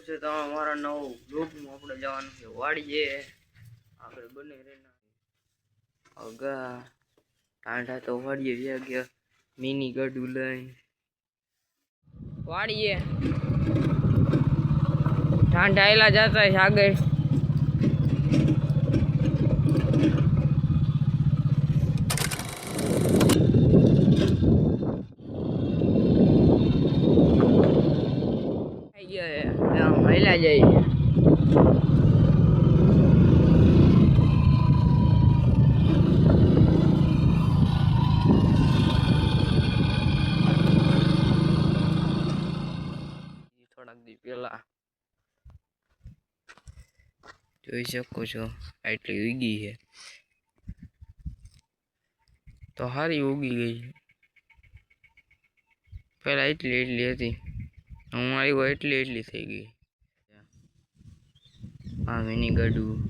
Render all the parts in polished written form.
છે તો અમારા નવો બ્લોગમાં આપણે જવાનું છે વાડીએ આપણે બને રહેના અગા ટાંડા તો વાડીએ વ્યા ગયા મિની ગાડું લઈને વાડીએ ટાંડા આયલા જતા છે આગળ મહિલા જઈ થોડાક દી પેલા જોઈ શકો છો આટલી ઉગી છે તો સારી ઉગી ગઈ પેલા એટલી હતી હું આવ્યો એટલી થઈ ગઈ આ મિની ગાડું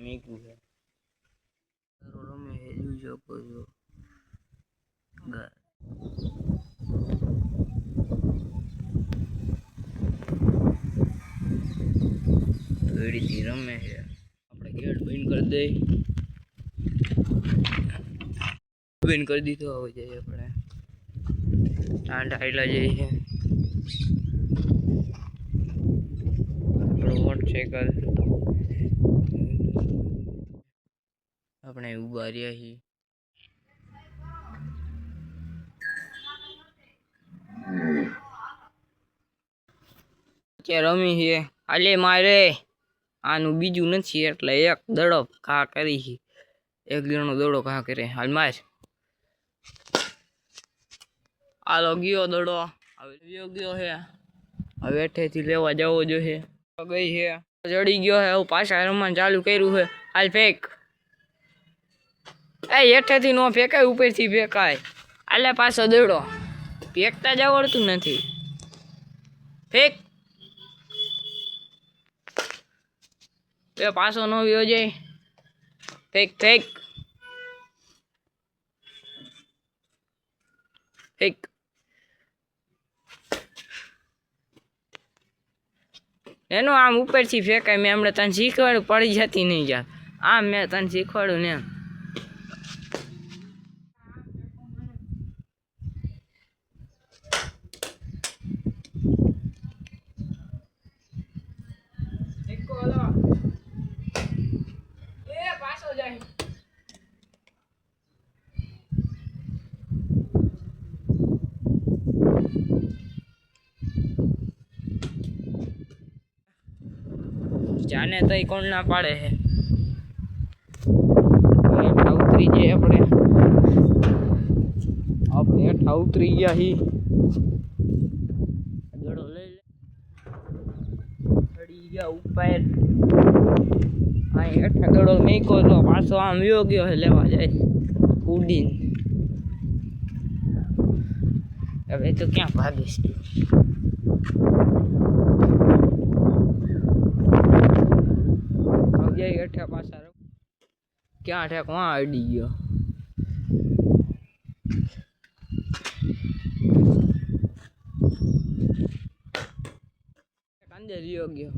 મેકું છે રમે જોઈ શકો છો ઘડીથી રમે છે આપણે ગેટ બંધ કરી દઈ બંધ કરી દીધો હવે જઈએ આપણે ટાંડા આયલા જઈએ છે મોટરસાઇકલ આપણે ઉભા રહ્યા છીએ અત્યારે રમી છે હાલે મારે આનું બીજું નથી એટલે એક દડો ઘા કરી છે એક જણો દડો ઘા કરે હાલ માર આલો ગયો દડો હવે ગયો છે હવે હેઠેથી લેવા જવો જોઈએ ગઈ છે ચડી ગયો છે હું પાછા રમવાનું ચાલુ કર્યું છે હાલ ફેંક એ હેઠેથી નો ફેંકાય ઉપરથી ફેંકાય હાલે પાછો દડો ફેંકતા જ આવડતું નથી ફેંક એ પાછો નો વ્યો જાય ફેંક ફેંક ફેંક એનો આમ ઉપરથી ફેંકાય મેં હમણાં તને શીખવાડું પડી જતી નહીં યાર આમ મેં તને શીખવાડું ને પાછો જાય જાને તઈ કોણ ના પાડે છે હેઠા ઉતરી જઈએ આપણે હેઠા ઉતરી ગયા હી ગળો લઈ લે ચડી ગયા ઉપર આ હેઠા ગળો મેકો તો પાછો આમ વ્યો ગયો છે લેવા જાય ઉડીને હવે તો ક્યાં ભાગીશ હેઠા પાછા ક્યાં ઠેક વાં અડી ગયો અંદર રહ્યો ગયો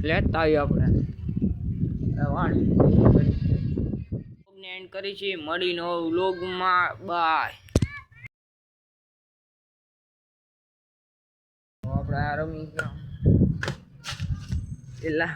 લેતા આવ્યો આપણે એન્ડ કરી છે મળીને વ્લોગમાં બાય આપણે આ રમી ગયા પેલા